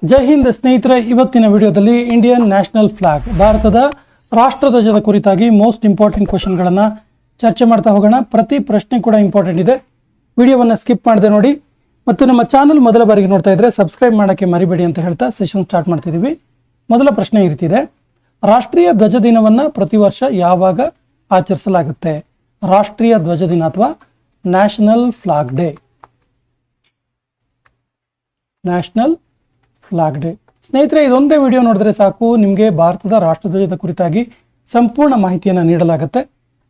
ಜೈ ಹಿಂದ್ ಸ್ನೇಹಿತರೆ, ಇವತ್ತಿನ ವಿಡಿಯೋದಲ್ಲಿ ಇಂಡಿಯನ್ ನ್ಯಾಷನಲ್ ಫ್ಲಾಗ್ ಭಾರತದ ರಾಷ್ಟ್ರಧ್ವಜದ ಕುರಿತಾಗಿ ಮೋಸ್ಟ್ ಇಂಪಾರ್ಟೆಂಟ್ ಕ್ವೆಶ್ಚನ್ಗಳನ್ನು ಚರ್ಚೆ ಮಾಡ್ತಾ ಹೋಗೋಣ. ಪ್ರತಿ ಪ್ರಶ್ನೆ ಕೂಡ ಇಂಪಾರ್ಟೆಂಟ್ ಇದೆ. ವಿಡಿಯೋವನ್ನು ಸ್ಕಿಪ್ ಮಾಡದೆ ನೋಡಿ ಮತ್ತು ನಮ್ಮ ಚಾನಲ್ ಮೊದಲ ಬಾರಿಗೆ ನೋಡ್ತಾ ಇದ್ರೆ ಸಬ್ಸ್ಕ್ರೈಬ್ ಮಾಡೋಕ್ಕೆ ಮರಿಬೇಡಿ ಅಂತ ಹೇಳ್ತಾ ಸೆಷನ್ ಸ್ಟಾರ್ಟ್ ಮಾಡ್ತಿದ್ದೀವಿ. ಮೊದಲ ಪ್ರಶ್ನೆ ಈ ರೀತಿ ಇದೆ: ರಾಷ್ಟ್ರೀಯ ಧ್ವಜ ದಿನವನ್ನು ಪ್ರತಿ ವರ್ಷ ಯಾವಾಗ ಆಚರಿಸಲಾಗುತ್ತೆ? ರಾಷ್ಟ್ರೀಯ ಧ್ವಜ ದಿನ ಅಥವಾ national flag day. National flag day. ಸ್ನೇಹಿತರೆ, ಇದೊಂದೇ ವಿಡಿಯೋ ನೋಡಿದ್ರೆ ಸಾಕು, ನಿಮಗೆ ಭಾರತದ ರಾಷ್ಟ್ರಧ್ವಜದ ಕುರಿತಾಗಿ ಸಂಪೂರ್ಣ ಮಾಹಿತಿಯನ್ನು ನೀಡಲಾಗುತ್ತೆ.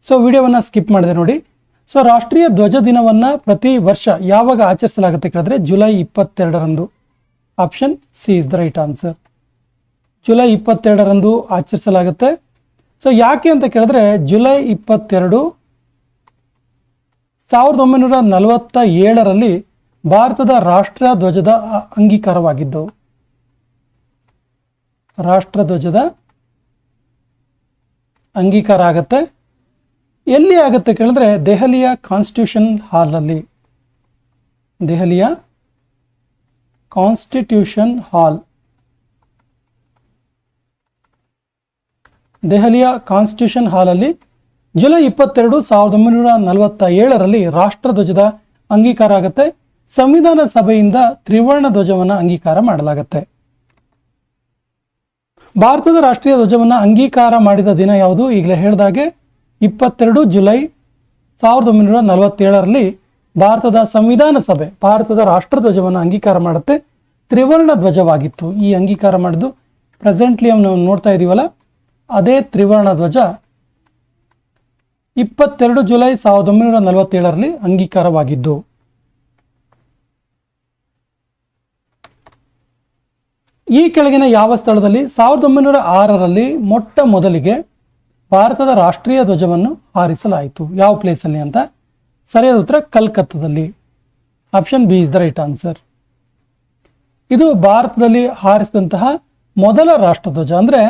ಸೊ ವಿಡಿಯೋವನ್ನು ಸ್ಕಿಪ್ ಮಾಡದೆ ನೋಡಿ. ಸೊ ರಾಷ್ಟ್ರೀಯ ಧ್ವಜ ದಿನವನ್ನು ಪ್ರತಿ ವರ್ಷ ಯಾವಾಗ ಆಚರಿಸಲಾಗುತ್ತೆ ಕೇಳಿದ್ರೆ ಜುಲೈ 22ರಂದು. Option C is the right answer. July 22ರಂದು ಆಚರಿಸಲಾಗುತ್ತೆ. ಸೊ ಯಾಕೆ ಅಂತ ಕೇಳಿದ್ರೆ ಜುಲೈ 22 1947ರಲ್ಲಿ ಭಾರತದ ರಾಷ್ಟ್ರ ಧ್ವಜದ ಅಂಗೀಕಾರವಾಗಿದ್ದು. ರಾಷ್ಟ್ರಧ್ವಜದ ಅಂಗೀಕಾರ ಆಗುತ್ತೆ. ಎಲ್ಲಿ ಆಗುತ್ತೆ ಕೇಳಿದ್ರೆ ದೆಹಲಿಯ ಕಾನ್ಸ್ಟಿಟ್ಯೂಷನ್ ಹಾಲಲ್ಲಿ. ದೆಹಲಿಯ ಕಾನ್ಸ್ಟಿಟ್ಯೂಷನ್ ಹಾಲ್. ದೆಹಲಿಯ ಕಾನ್ಸ್ಟಿಟ್ಯೂಷನ್ ಹಾಲಲ್ಲಿ ಜುಲೈ 22 1947ರಲ್ಲಿ ರಾಷ್ಟ್ರಧ್ವಜದ ಅಂಗೀಕಾರ ಆಗುತ್ತೆ. ಸಂವಿಧಾನ ಸಭೆಯಿಂದ ತ್ರಿವರ್ಣ ಧ್ವಜವನ್ನು ಅಂಗೀಕಾರ ಮಾಡಲಾಗುತ್ತೆ. ಭಾರತದ ರಾಷ್ಟ್ರೀಯ ಧ್ವಜವನ್ನು ಅಂಗೀಕಾರ ಮಾಡಿದ ದಿನ ಯಾವುದು? ಈಗಲೇ ಹೇಳಿದಾಗೆ 22 ಜುಲೈ 1947ರಲ್ಲಿ ಭಾರತದ ಸಂವಿಧಾನ ಸಭೆ ಭಾರತದ ರಾಷ್ಟ್ರಧ್ವಜವನ್ನು ಅಂಗೀಕಾರ ಮಾಡುತ್ತೆ. ತ್ರಿವರ್ಣ ಧ್ವಜವಾಗಿತ್ತು. ಈ ಅಂಗೀಕಾರ ಮಾಡಿದ್ದು ಪ್ರೆಸೆಂಟ್ಲಿ ನಾವು ನೋಡ್ತಾ ಇದ್ದೀವಲ್ಲ, ಅದೇ ತ್ರಿವರ್ಣ ಧ್ವಜ 22 ಜುಲೈ 1947ರಲ್ಲಿ ಅಂಗೀಕಾರವಾಗಿದ್ದು. ಈ ಕೆಳಗಿನ ಯಾವ ಸ್ಥಳದಲ್ಲಿ 1906ರಲ್ಲಿ ಮೊಟ್ಟ ಮೊದಲಿಗೆ ಭಾರತದ ರಾಷ್ಟ್ರೀಯ ಧ್ವಜವನ್ನು ಹಾರಿಸಲಾಯಿತು? ಯಾವ ಪ್ಲೇಸಲ್ಲಿ ಅಂತ? ಸರಿಯಾದ ಉತ್ತರ ಕಲ್ಕತ್ತಾದಲ್ಲಿ. Option B is the right answer. ಇದು ಭಾರತದಲ್ಲಿ ಹಾರಿಸಿದಂತಹ ಮೊದಲ ರಾಷ್ಟ್ರಧ್ವಜ. ಅಂದರೆ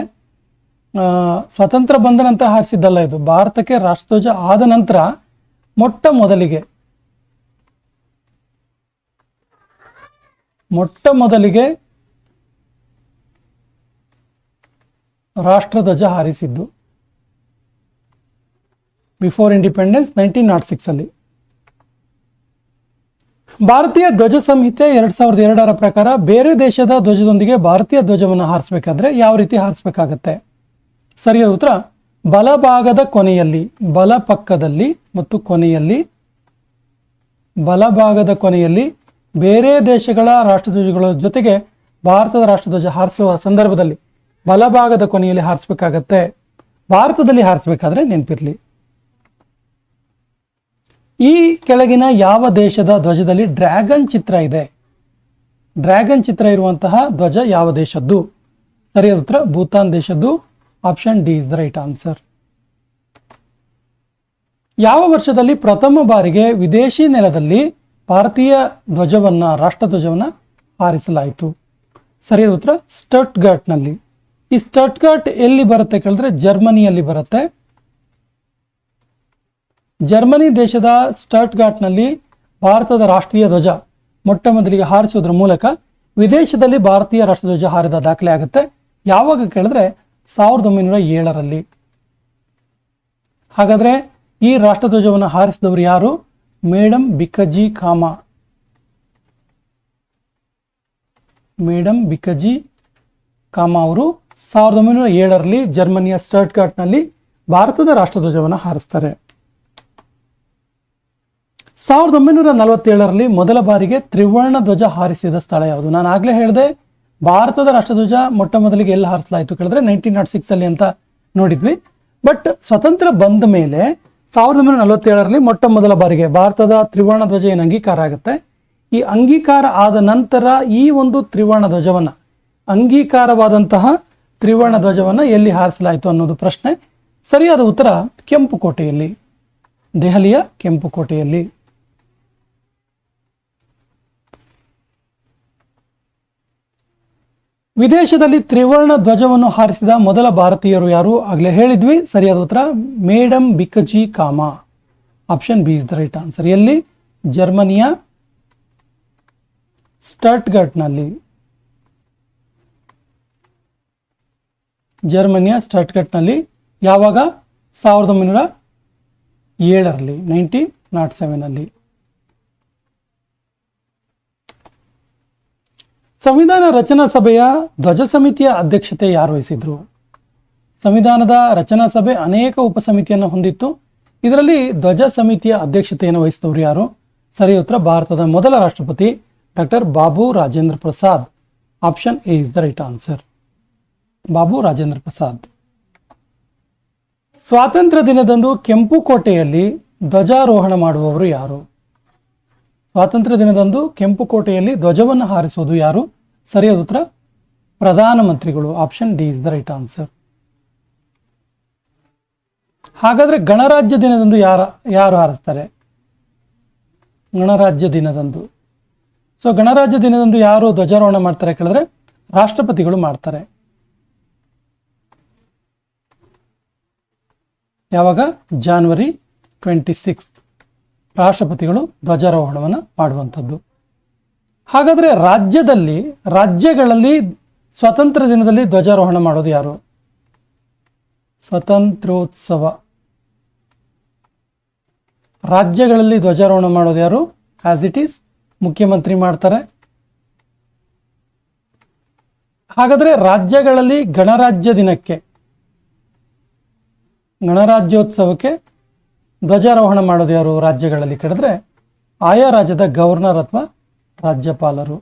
ಸ್ವತಂತ್ರ ಬಂದ ನಂತರ ಹಾರಿಸಿದ್ದಲ್ಲ, ಇದು ಭಾರತಕ್ಕೆ ರಾಷ್ಟ್ರಧ್ವಜ ಆದ ನಂತರ ಮೊಟ್ಟ ಮೊದಲಿಗೆ ರಾಷ್ಟ್ರಧ್ವಜ ಹಾರಿಸಿದ್ದು. Before independence 1906ಅಲ್ಲಿ. ಭಾರತೀಯ ಧ್ವಜ ಸಂಹಿತೆ 2002ರ ಪ್ರಕಾರ ಬೇರೆ ದೇಶದ ಧ್ವಜದೊಂದಿಗೆ ಭಾರತೀಯ ಧ್ವಜವನ್ನು ಹಾರಿಸಬೇಕಾದ್ರೆ ಯಾವ ರೀತಿ ಹಾರಿಸಬೇಕಾಗತ್ತೆ? ಸರಿಯಾದ ಉತ್ತರ ಬಲಭಾಗದ ಕೊನೆಯಲ್ಲಿ, ಬಲಪಕ್ಕದಲ್ಲಿ ಮತ್ತು ಕೊನೆಯಲ್ಲಿ. ಬಲಭಾಗದ ಕೊನೆಯಲ್ಲಿ ಬೇರೆ ದೇಶಗಳ ರಾಷ್ಟ್ರಧ್ವಜಗಳ ಜೊತೆಗೆ ಭಾರತದ ರಾಷ್ಟ್ರಧ್ವಜ ಹಾರಿಸುವ ಸಂದರ್ಭದಲ್ಲಿ ಬಲಭಾಗದ ಕೊನೆಯಲ್ಲಿ ಹಾರಿಸಬೇಕಾಗತ್ತೆ. ಭಾರತದಲ್ಲಿ ಹಾರಿಸಬೇಕಾದ್ರೆ ನೆನಪಿರಲಿ. ಈ ಕೆಳಗಿನ ಯಾವ ದೇಶದ ಧ್ವಜದಲ್ಲಿ ಡ್ರ್ಯಾಗನ್ ಚಿತ್ರ ಇದೆ? ಡ್ರ್ಯಾಗನ್ ಚಿತ್ರ ಇರುವಂತಹ ಧ್ವಜ ಯಾವ ದೇಶದ್ದು? ಸರಿಯಾದ ಉತ್ತರ ಭೂತಾನ್ ದೇಶದ್ದು. Option D is the right answer. ಯಾವ ವರ್ಷದಲ್ಲಿ ಪ್ರಥಮ ಬಾರಿಗೆ ವಿದೇಶಿ ನೆಲದಲ್ಲಿ ಭಾರತೀಯ ಧ್ವಜವನ್ನು, ರಾಷ್ಟ್ರಧ್ವಜವನ್ನು ಹಾರಿಸಲಾಯಿತು? ಸರಿಯಾದ ಉತ್ತರ ಸ್ಟಟ್ಗರ್ಟ್ನಲ್ಲಿ. ಈ ಸ್ಟಟ್ಗರ್ಟ್ ಎಲ್ಲಿ ಬರುತ್ತೆ ಕೇಳಿದ್ರೆ ಜರ್ಮನಿಯಲ್ಲಿ ಬರುತ್ತೆ. ಜರ್ಮನಿ ದೇಶದ ಸ್ಟಟ್ಗರ್ಟ್ನಲ್ಲಿ ಭಾರತದ ರಾಷ್ಟ್ರೀಯ ಧ್ವಜ ಮೊಟ್ಟ ಮೊದಲಿಗೆ ಹಾರಿಸುವುದರ ಮೂಲಕ ವಿದೇಶದಲ್ಲಿ ಭಾರತೀಯ ರಾಷ್ಟ್ರಧ್ವಜ ಹಾರಿದ ದಾಖಲೆ ಆಗುತ್ತೆ. ಯಾವಾಗ ಕೇಳಿದ್ರೆ 1907ರಲ್ಲಿ. ಹಾಗಾದ್ರೆ ಈ ರಾಷ್ಟ್ರಧ್ವಜವನ್ನು ಹಾರಿಸಿದವರು ಯಾರು? ಮೇಡಮ್ ಬಿಕಜಿ ಕಾಮಾ. ಮೇಡಮ್ ಬಿಕಜಿ ಕಾಮಾ ಅವರು 1907ರಲ್ಲಿ ಜರ್ಮನಿಯ ಸ್ಟಟ್ಗರ್ಟ್ನಲ್ಲಿ ಭಾರತದ ರಾಷ್ಟ್ರಧ್ವಜವನ್ನು ಹಾರಿಸ್ತಾರೆ. 1947ರಲ್ಲಿ ಮೊದಲ ಬಾರಿಗೆ ತ್ರಿವರ್ಣ ಧ್ವಜ ಹಾರಿಸಿದ ಸ್ಥಳ ಯಾವುದು? ನಾನು ಆಗಲೇ ಹೇಳಿದೆ, ಭಾರತದ ರಾಷ್ಟ್ರಧ್ವಜ ಮೊಟ್ಟ ಮೊದಲಿಗೆ ಎಲ್ಲಿ ಹಾರಿಸಲಾಯಿತು ಕೇಳಿದ್ರೆ 1906ಅಲ್ಲಿ ಅಂತ ನೋಡಿದ್ವಿ. ಬಟ್ ಸ್ವತಂತ್ರ ಬಂದ ಮೇಲೆ 1947ರಲ್ಲಿ ಮೊಟ್ಟ ಮೊದಲ ಬಾರಿಗೆ ಭಾರತದ ತ್ರಿವರ್ಣ ಧ್ವಜ ಏನು ಅಂಗೀಕಾರ ಆಗುತ್ತೆ, ಈ ಅಂಗೀಕಾರ ಆದ ನಂತರ ಈ ಒಂದು ತ್ರಿವರ್ಣ ಧ್ವಜವನ್ನು, ಅಂಗೀಕಾರವಾದಂತಹ ತ್ರಿವರ್ಣ ಧ್ವಜವನ್ನು ಎಲ್ಲಿ ಹಾರಿಸಲಾಯಿತು ಅನ್ನೋದು ಪ್ರಶ್ನೆ. ಸರಿಯಾದ ಉತ್ತರ ಕೆಂಪುಕೋಟೆಯಲ್ಲಿ, ದೆಹಲಿಯ ಕೆಂಪುಕೋಟೆಯಲ್ಲಿ. ವಿದೇಶದಲ್ಲಿ ತ್ರಿವರ್ಣ ಧ್ವಜವನ್ನು ಹಾರಿಸಿದ ಮೊದಲ ಭಾರತೀಯರು ಯಾರು? ಆಗಲೇ ಹೇಳಿದ್ವಿ. ಸರಿಯಾದ ಉತ್ತರ madam Bhikaiji Cama. Option B is the right answer. ಎಲ್ಲಿ? ಜರ್ಮನಿಯ ಸ್ಟಟ್ಗರ್ಟ್ನಲ್ಲಿ. ಜರ್ಮನಿಯ ಸ್ಟಟ್ಗಟ್ನಲ್ಲಿ. ಯಾವಾಗ? 1907ರಲ್ಲಿ, 1907ರಲ್ಲಿ. ಸಂವಿಧಾನ ರಚನಾ ಸಭೆಯ ಧ್ವಜ ಸಮಿತಿಯ ಅಧ್ಯಕ್ಷತೆ ಯಾರು ವಹಿಸಿದ್ರು? ಸಂವಿಧಾನದ ರಚನಾ ಸಭೆ ಅನೇಕ ಉಪಸಮಿತಿಯನ್ನು ಹೊಂದಿತ್ತು. ಇದರಲ್ಲಿ ಧ್ವಜ ಸಮಿತಿಯ ಅಧ್ಯಕ್ಷತೆಯನ್ನು ವಹಿಸಿದವರು ಯಾರು? ಸರಿ ಉತ್ತರ ಭಾರತದ ಮೊದಲ ರಾಷ್ಟ್ರಪತಿ doctor Babu Rajendra Prasad. Option A is the right answer. Babu Rajendra Prasad. ಸ್ವಾತಂತ್ರ್ಯ ದಿನದಂದು ಕೆಂಪುಕೋಟೆಯಲ್ಲಿ ಧ್ವಜಾರೋಹಣ ಮಾಡುವವರು ಯಾರು? ಸ್ವಾತಂತ್ರ್ಯ ದಿನದಂದು ಕೆಂಪುಕೋಟೆಯಲ್ಲಿ ಧ್ವಜವನ್ನು ಹಾರಿಸುವುದು ಯಾರು? ಸರಿಯಾದ ಉತ್ತರ ಪ್ರಧಾನಮಂತ್ರಿಗಳು. Option D is the right answer. ಹಾಗಾದ್ರೆ ಗಣರಾಜ್ಯ ದಿನದಂದು ಯಾರು ಹಾರಿಸ್ತಾರೆ? ಗಣರಾಜ್ಯ ದಿನದಂದು. ಸೊ ಗಣರಾಜ್ಯ ದಿನದಂದು ಯಾರು ಧ್ವಜಾರೋಹಣ ಮಾಡ್ತಾರೆ ಕೇಳಿದ್ರೆ ರಾಷ್ಟ್ರಪತಿಗಳು ಮಾಡ್ತಾರೆ. ಯಾವಾಗ? January 26 ರಾಷ್ಟ್ರಪತಿಗಳು ಧ್ವಜಾರೋಹಣವನ್ನು ಮಾಡುವಂಥದ್ದು. ಹಾಗಾದ್ರೆ ರಾಜ್ಯಗಳಲ್ಲಿ ಸ್ವಾತಂತ್ರ್ಯ ದಿನದಲ್ಲಿ ಧ್ವಜಾರೋಹಣ ಮಾಡೋದು ಯಾರು? ಸ್ವಾತಂತ್ರ್ಯೋತ್ಸವ ರಾಜ್ಯಗಳಲ್ಲಿ ಧ್ವಜಾರೋಹಣ ಮಾಡೋದು ಯಾರು? ಆಸ್ ಇಟ್ ಈಸ್ ಮುಖ್ಯಮಂತ್ರಿ ಮಾಡ್ತಾರೆ. ಹಾಗಾದ್ರೆ ರಾಜ್ಯಗಳಲ್ಲಿ ಗಣರಾಜ್ಯೋತ್ಸವಕ್ಕೆ ಧ್ವಜಾರೋಹಣ ಮಾಡೋದು ಯಾರು ರಾಜ್ಯಗಳಲ್ಲಿ ಕೇಳಿದ್ರೆ ಆಯಾ ರಾಜ್ಯದ ಗವರ್ನರ್ ಅಥವಾ ರಾಜ್ಯಪಾಲರು.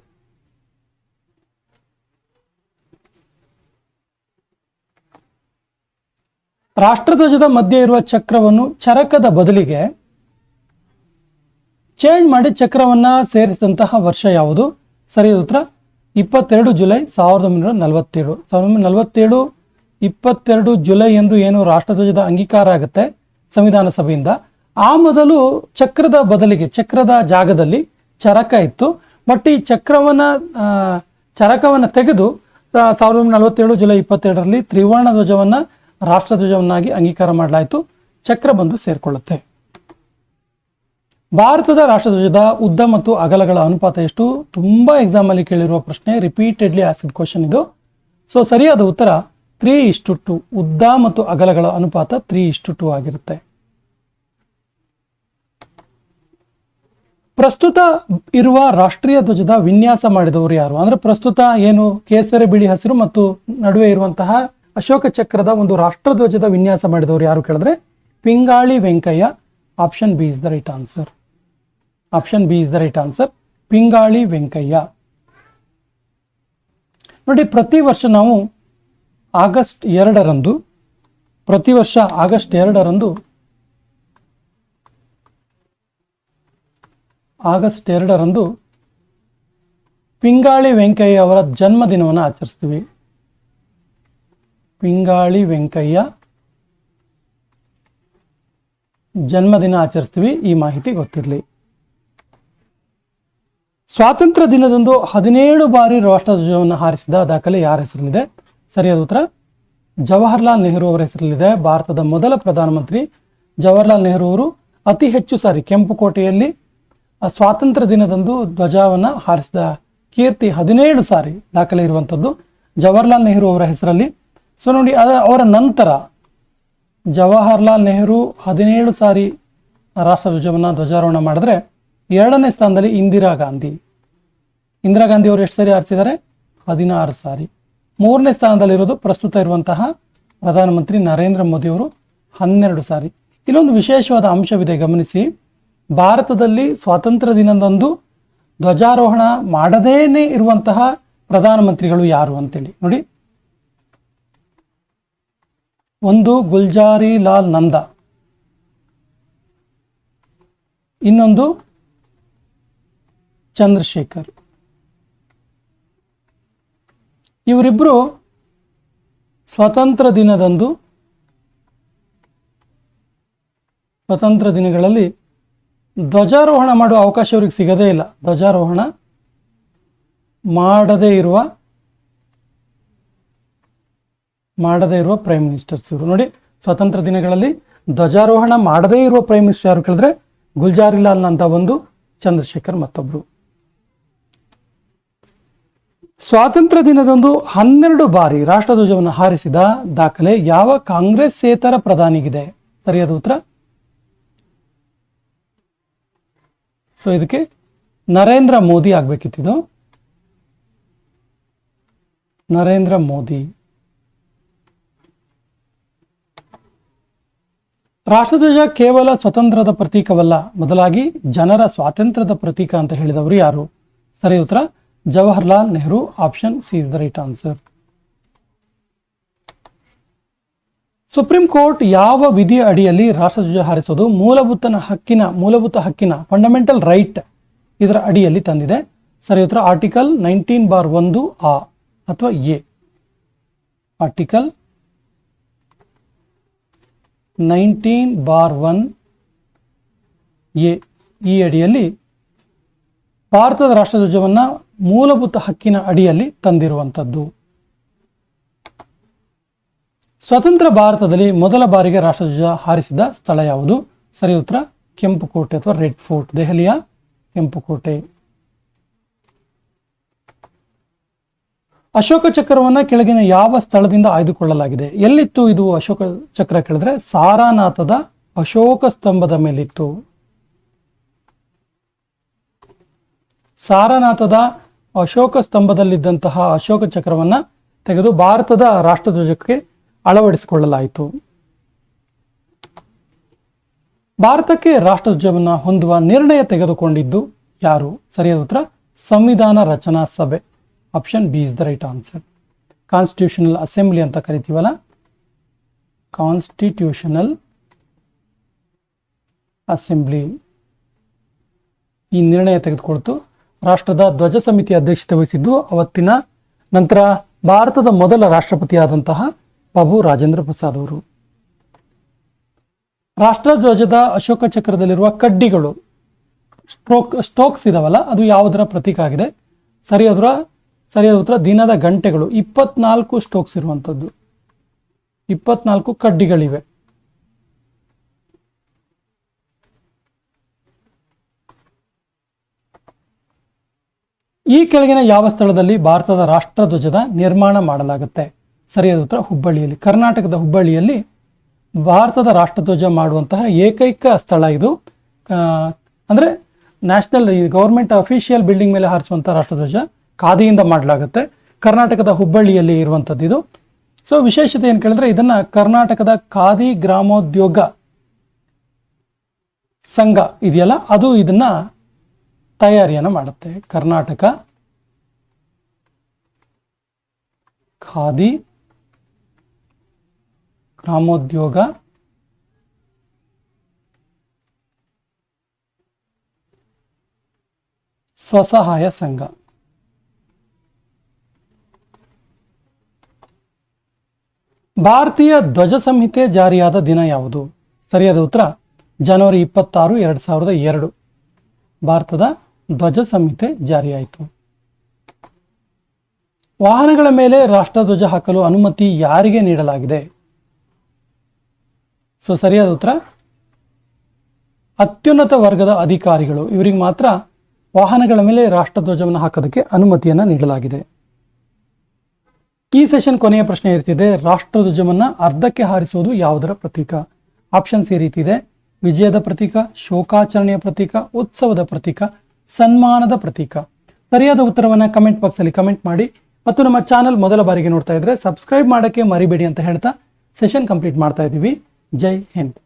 ರಾಷ್ಟ್ರಧ್ವಜದ ಮಧ್ಯೆ ಇರುವ ಚಕ್ರವನ್ನು ಚರಕದ ಬದಲಿಗೆ ಚೇಂಜ್ ಮಾಡಿ ಚಕ್ರವನ್ನ ಸೇರಿಸಿದಂತಹ ವರ್ಷ ಯಾವುದು? ಸರಿಯಾದ ಉತ್ತರ 22 ಜುಲೈ 1947. 1947 22 ಜುಲೈ ಎಂದು ಏನು ರಾಷ್ಟ್ರಧ್ವಜದ ಅಂಗೀಕಾರ ಆಗುತ್ತೆ ಸಂವಿಧಾನ ಸಭೆಯಿಂದ, ಆ ಮೊದಲು ಚಕ್ರದ ಬದಲಿಗೆ ಚಕ್ರದ ಜಾಗದಲ್ಲಿ ಚರಕ ಇತ್ತು. ಬಟ್ ಈ ಚರಕವನ್ನ ತೆಗೆದು 1947 ಜುಲೈ 22ರಲ್ಲಿ ತ್ರಿವರ್ಣ ಧ್ವಜವನ್ನ ರಾಷ್ಟ್ರಧ್ವಜವನ್ನಾಗಿ ಅಂಗೀಕಾರ ಮಾಡಲಾಯಿತು. ಚಕ್ರ ಬಂದು ಸೇರ್ಕೊಳ್ಳುತ್ತೆ. ಭಾರತದ ರಾಷ್ಟ್ರಧ್ವಜದ ಉದ್ದ ಮತ್ತು ಅಗಲಗಳ ಅನುಪಾತ ಎಷ್ಟು? ತುಂಬಾ ಎಕ್ಸಾಮ್ ಅಲ್ಲಿ ಕೇಳಿರುವ ಪ್ರಶ್ನೆ, ರಿಪೀಟೆಡ್ಲಿ ಆಸ್ಕ್ಡ್ ಕ್ವಶನ್ ಇದು. ಸೊ ಸರಿಯಾದ ಉತ್ತರ 3:2. ಉದ್ದ ಮತ್ತು ಅಗಲಗಳ ಅನುಪಾತ 3:2 ಆಗಿರುತ್ತೆ. ಪ್ರಸ್ತುತ ಇರುವ ರಾಷ್ಟ್ರೀಯ ಧ್ವಜದ ವಿನ್ಯಾಸ ಮಾಡಿದವರು ಯಾರು? ಅಂದ್ರೆ ಪ್ರಸ್ತುತ ಏನು ಕೇಸರಿ ಬಿಳಿ ಹಸಿರು ಮತ್ತು ನಡುವೆ ಇರುವಂತಹ ಅಶೋಕ ಚಕ್ರದ ಒಂದು ರಾಷ್ಟ್ರಧ್ವಜದ ವಿನ್ಯಾಸ ಮಾಡಿದವರು ಯಾರು ಕೇಳಿದ್ರೆ Pingali Venkayya. Option B is the right answer. Option B is the right answer. Pingali Venkayya. ನೋಡಿ, ಪ್ರತಿ ವರ್ಷ ನಾವು ಆಗಸ್ಟ್ 2ರಂದು ಪಿಂಗಾಳಿ ವೆಂಕಯ್ಯ ಅವರ ಜನ್ಮದಿನವನ್ನು ಆಚರಿಸ್ತೀವಿ. ಪಿಂಗಾಳಿ ವೆಂಕಯ್ಯ ಜನ್ಮದಿನ ಆಚರಿಸ್ತೀವಿ. ಈ ಮಾಹಿತಿ ಗೊತ್ತಿರಲಿ. ಸ್ವಾತಂತ್ರ್ಯ ದಿನದಂದು 17 ಬಾರಿ ರಾಷ್ಟ್ರಧ್ವಜವನ್ನು ಹಾರಿಸಿದ ದಾಖಲೆ ಯಾರ ಹೆಸರಲ್ಲಿದೆ? ಸರಿಯಾದ ಉತ್ತರ ಜವಾಹರ್ಲಾಲ್ ನೆಹರು ಅವರ ಹೆಸರಲ್ಲಿದೆ. ಭಾರತದ ಮೊದಲ ಪ್ರಧಾನಮಂತ್ರಿ ಜವಾಹರ್ಲಾಲ್ ನೆಹರು ಅವರು ಅತಿ ಹೆಚ್ಚು ಸಾರಿ ಕೆಂಪುಕೋಟೆಯಲ್ಲಿ ಸ್ವಾತಂತ್ರ್ಯ ದಿನದಂದು ಧ್ವಜವನ್ನು ಹಾರಿಸಿದ ಕೀರ್ತಿ 17 ಸಾರಿ ದಾಖಲೆ ಇರುವಂಥದ್ದು ಜವಾಹರ್ಲಾಲ್ ನೆಹರು ಅವರ ಹೆಸರಲ್ಲಿ. ಸೊ ನೋಡಿ, ಅವರ ನಂತರ ಜವಾಹರ್ಲಾಲ್ ನೆಹರು 17 ಸಾರಿ ರಾಷ್ಟ್ರಧ್ವಜವನ್ನು ಧ್ವಜಾರೋಹಣ ಮಾಡಿದ್ರೆ 2ನೇ ಸ್ಥಾನದಲ್ಲಿ ಇಂದಿರಾ ಗಾಂಧಿ ಅವರು ಎಷ್ಟು ಸಾರಿ ಹಾರಿಸಿದ್ದಾರೆ? 16 ಸಾರಿ. 3ನೇ ಸ್ಥಾನದಲ್ಲಿರೋದು ಪ್ರಸ್ತುತ ಇರುವಂತಹ ಪ್ರಧಾನಮಂತ್ರಿ ನರೇಂದ್ರ ಮೋದಿ ಅವರು 12 ಸಾರಿ. ಇಲ್ಲೊಂದು ವಿಶೇಷವಾದ ಅಂಶವಿದೆ, ಗಮನಿಸಿ. ಭಾರತದಲ್ಲಿ ಸ್ವಾತಂತ್ರ್ಯ ದಿನದಂದು ಧ್ವಜಾರೋಹಣ ಮಾಡದೇನೆ ಇರುವಂತಹ ಪ್ರಧಾನಮಂತ್ರಿಗಳು ಯಾರು ಅಂತೇಳಿ ನೋಡಿ. ಒಂದು ಗುಲ್ಜಾರಿ ಲಾಲ್ ನಂದಾ, ಇನ್ನೊಂದು ಚಂದ್ರಶೇಖರ್. ಇವರಿಬ್ಬರು ಸ್ವಾತಂತ್ರ್ಯ ದಿನಗಳಲ್ಲಿ ಧ್ವಜಾರೋಹಣ ಮಾಡುವ ಅವಕಾಶ ಅವರಿಗೆ ಸಿಗದೇ ಇಲ್ಲ. ಧ್ವಜಾರೋಹಣ ಮಾಡದೇ ಇರುವ ಪ್ರೈಮ್ ಮಿನಿಸ್ಟರ್ಸ್ ಇವರು ನೋಡಿ. ಸ್ವಾತಂತ್ರ್ಯ ದಿನಗಳಲ್ಲಿ ಧ್ವಜಾರೋಹಣ ಮಾಡದೇ ಇರುವ ಪ್ರೈಮ್ ಮಿನಿಸ್ಟರ್ ಯಾರು ಕೇಳಿದ್ರೆ ಗುಲ್ಜಾರಿಲಾಲ್ ನಂದಾ ಒಂದು, ಚಂದ್ರಶೇಖರ್ ಮತ್ತೊಬ್ರು. ಸ್ವಾತಂತ್ರ್ಯ ದಿನದಂದು 12 ಬಾರಿ ರಾಷ್ಟ್ರಧ್ವಜವನ್ನು ಹಾರಿಸಿದ ದಾಖಲೆ ಯಾವ ಕಾಂಗ್ರೆಸ್ಸೇತರ ಪ್ರಧಾನಿಗಿದೆ? ಸರಿಯಾದ ಉತ್ತರ ಸೊ ಇದಕ್ಕೆ ನರೇಂದ್ರ ಮೋದಿ ಆಗ್ಬೇಕಿತ್ತು. ನರೇಂದ್ರ ಮೋದಿ. ರಾಷ್ಟ್ರಧ್ವಜ ಕೇವಲ ಸ್ವತಂತ್ರದ ಪ್ರತೀಕವಲ್ಲ, ಬದಲಾಗಿ ಜನರ ಸ್ವಾತಂತ್ರ್ಯದ ಪ್ರತೀಕ ಅಂತ ಹೇಳಿದವರು ಯಾರು? ಸರಿ ಉತ್ತರ Jawaharlal Nehru. Option C is the right answer. Supreme court ಯಾವ ವಿಧಿಯ ಅಡಿಯಲ್ಲಿ ರಾಷ್ಟ್ರಧ್ವಜ ಹಾರಿಸೋದು ಮೂಲಭೂತ ಹಕ್ಕಿನ ಫಂಡಮೆಂಟಲ್ ರೈಟ್ ಇದರ ಅಡಿಯಲ್ಲಿ ತಂದಿದೆ? ಸರಿ ಉತ್ತರ ಆರ್ಟಿಕಲ್ 19(1) ಆ ಅಥವಾ ಎ. ಆರ್ಟಿಕಲ್ 19(1) ಎ ಈ ಅಡಿಯಲ್ಲಿ ಭಾರತದ ರಾಷ್ಟ್ರಧ್ವಜವನ್ನ ಮೂಲಭೂತ ಹಕ್ಕಿನ ಅಡಿಯಲ್ಲಿ ತಂದಿರುವಂಥದ್ದು. ಸ್ವತಂತ್ರ ಭಾರತದಲ್ಲಿ ಮೊದಲ ಬಾರಿಗೆ ರಾಷ್ಟ್ರಧ್ವಜ ಹಾರಿಸಿದ ಸ್ಥಳ ಯಾವುದು? ಸರಿ ಉತ್ತರ ಕೆಂಪುಕೋಟೆ ಅಥವಾ ರೆಡ್ ಫೋರ್ಟ್. ದೆಹಲಿಯ ಕೆಂಪುಕೋಟೆ. ಅಶೋಕ ಚಕ್ರವನ್ನ ಕೆಳಗಿನ ಯಾವ ಸ್ಥಳದಿಂದ ಆಯ್ದುಕೊಳ್ಳಲಾಗಿದೆ? ಎಲ್ಲಿತ್ತು ಇದು ಅಶೋಕ ಚಕ್ರ ಕೇಳಿದ್ರೆ ಸಾರಾನಾಥದ ಅಶೋಕ ಸ್ತಂಭದ ಮೇಲಿತ್ತು. ಸಾರಾನಾಥದ ಅಶೋಕ ಸ್ತಂಭದಲ್ಲಿದ್ದಂತಹ ಅಶೋಕ ಚಕ್ರವನ್ನ ತೆಗೆದು ಭಾರತದ ರಾಷ್ಟ್ರಧ್ವಜಕ್ಕೆ ಅಳವಡಿಸಿಕೊಳ್ಳಲಾಯಿತು. ಭಾರತಕ್ಕೆ ರಾಷ್ಟ್ರಧ್ವಜವನ್ನ ಹೊಂದುವ ನಿರ್ಣಯ ತೆಗೆದುಕೊಂಡಿದ್ದು ಯಾರು? ಸರಿಯಾದ ಉತ್ತರ ಸಂವಿಧಾನ ರಚನಾ ಸಭೆ. Option B is the right answer. Constitutional assembly ಅಂತ ಕರಿತೀವಲ್ಲ, ಕಾನ್ಸ್ಟಿಟ್ಯೂಷನಲ್ ಅಸೆಂಬ್ಲಿ ಈ ನಿರ್ಣಯ ತೆಗೆದುಕೊಳ್ತು. ರಾಷ್ಟ್ರದ ಧ್ವಜ ಸಮಿತಿ ಅಧ್ಯಕ್ಷತೆ ವಹಿಸಿದ್ದು ಅವತ್ತಿನ ನಂತರ ಭಾರತದ ಮೊದಲ ರಾಷ್ಟ್ರಪತಿಯಾದಂತಹ ಬಾಬು ರಾಜೇಂದ್ರ ಪ್ರಸಾದ್ ಅವರು. ರಾಷ್ಟ್ರಧ್ವಜದ ಅಶೋಕ ಚಕ್ರದಲ್ಲಿರುವ ಕಡ್ಡಿಗಳು ಸ್ಟೋಕ್ಸ್ ಇದಾವಲ್ಲ, ಅದು ಯಾವುದರ ಪ್ರತೀಕ ಆಗಿದೆ? ಸರಿಯಾದ ಉತ್ತರ ದಿನದ ಗಂಟೆಗಳು. 24 ಸ್ಟೋಕ್ಸ್ ಇರುವಂಥದ್ದು, 24 ಕಡ್ಡಿಗಳಿವೆ. ಈ ಕೆಳಗಿನ ಯಾವ ಸ್ಥಳದಲ್ಲಿ ಭಾರತದ ರಾಷ್ಟ್ರಧ್ವಜದ ನಿರ್ಮಾಣ ಮಾಡಲಾಗುತ್ತೆ? ಸರಿಯಾದ ಉತ್ತರ ಹುಬ್ಬಳ್ಳಿಯಲ್ಲಿ. ಕರ್ನಾಟಕದ ಹುಬ್ಬಳ್ಳಿಯಲ್ಲಿ ಭಾರತದ ರಾಷ್ಟ್ರಧ್ವಜ ಮಾಡುವಂತಹ ಏಕೈಕ ಸ್ಥಳ ಇದು. ಅಂದರೆ ನ್ಯಾಷನಲ್ ಗೌರ್ಮೆಂಟ್ ಅಫಿಷಿಯಲ್ ಬಿಲ್ಡಿಂಗ್ ಮೇಲೆ ಹಾರಿಸುವಂಥ ರಾಷ್ಟ್ರಧ್ವಜ ಖಾದಿಯಿಂದ ಮಾಡಲಾಗುತ್ತೆ. ಕರ್ನಾಟಕದ ಹುಬ್ಬಳ್ಳಿಯಲ್ಲಿ ಇರುವಂಥದ್ದು ಇದು. ಸೊ ವಿಶೇಷತೆ ಏನು ಕೇಳಿದ್ರೆ ಇದನ್ನ ಕರ್ನಾಟಕದ ಖಾದಿ ಗ್ರಾಮೋದ್ಯೋಗ ಸಂಘ ಇದೆಯಲ್ಲ, ಅದು ಇದನ್ನ ತಯಾರಿಯನ್ನು ಮಾಡುತ್ತೆ. ಕರ್ನಾಟಕ ಖಾದಿ ಗ್ರಾಮೋದ್ಯೋಗ ಸ್ವಸಹಾಯ ಸಂಘ. ಭಾರತೀಯ ಧ್ವಜ ಸಂಹಿತೆ ಜಾರಿಯಾದ ದಿನ ಯಾವುದು? ಸರಿಯಾದ ಉತ್ತರ ಜನವರಿ 26, 2002 ಭಾರತದ ಧ್ವಜ ಸಂಹಿತೆ ಜಾರಿಯಾಯಿತು. ವಾಹನಗಳ ಮೇಲೆ ರಾಷ್ಟ್ರಧ್ವಜ ಹಾಕಲು ಅನುಮತಿ ಯಾರಿಗೆ ನೀಡಲಾಗಿದೆ? ಸೊ ಸರಿಯಾದ ಉತ್ತರ ಅತ್ಯುನ್ನತ ವರ್ಗದ ಅಧಿಕಾರಿಗಳು, ಇವರಿಗೆ ಮಾತ್ರ ವಾಹನಗಳ ಮೇಲೆ ರಾಷ್ಟ್ರಧ್ವಜವನ್ನು ಹಾಕೋದಕ್ಕೆ ಅನುಮತಿಯನ್ನು ನೀಡಲಾಗಿದೆ. ಈ ಸೆಷನ್ ಕೊನೆಯ ಪ್ರಶ್ನೆ ಇರ್ತಿದೆ, ರಾಷ್ಟ್ರಧ್ವಜವನ್ನ ಅರ್ಧಕ್ಕೆ ಹಾರಿಸುವುದು ಯಾವುದರ ಪ್ರತೀಕ? ಆಪ್ಷನ್ಸ್ ಈ ರೀತಿ ಇದೆ: ವಿಜಯದ ಪ್ರತೀಕ, ಶೋಕಾಚರಣೆಯ ಪ್ರತೀಕ, ಉತ್ಸವದ ಪ್ರತೀಕ, ಸನ್ಮಾನದ ಪ್ರತೀಕ. ಸರಿಯಾದ ಉತ್ತರವನ್ನ ಕಮೆಂಟ್ ಬಾಕ್ಸ್ ಅಲ್ಲಿ ಕಮೆಂಟ್ ಮಾಡಿ ಮತ್ತು ನಮ್ಮ ಚಾನಲ್ ಮೊದಲ ಬಾರಿಗೆ ನೋಡ್ತಾ ಇದ್ರೆ ಸಬ್ಸ್ಕ್ರೈಬ್ ಮಾಡೋಕ್ಕೆ ಮರಿಬೇಡಿ ಅಂತ ಹೇಳ್ತಾ ಸೆಷನ್ ಕಂಪ್ಲೀಟ್ ಮಾಡ್ತಾ ಇದ್ದೀವಿ. ಜೈ ಹಿಂದ್.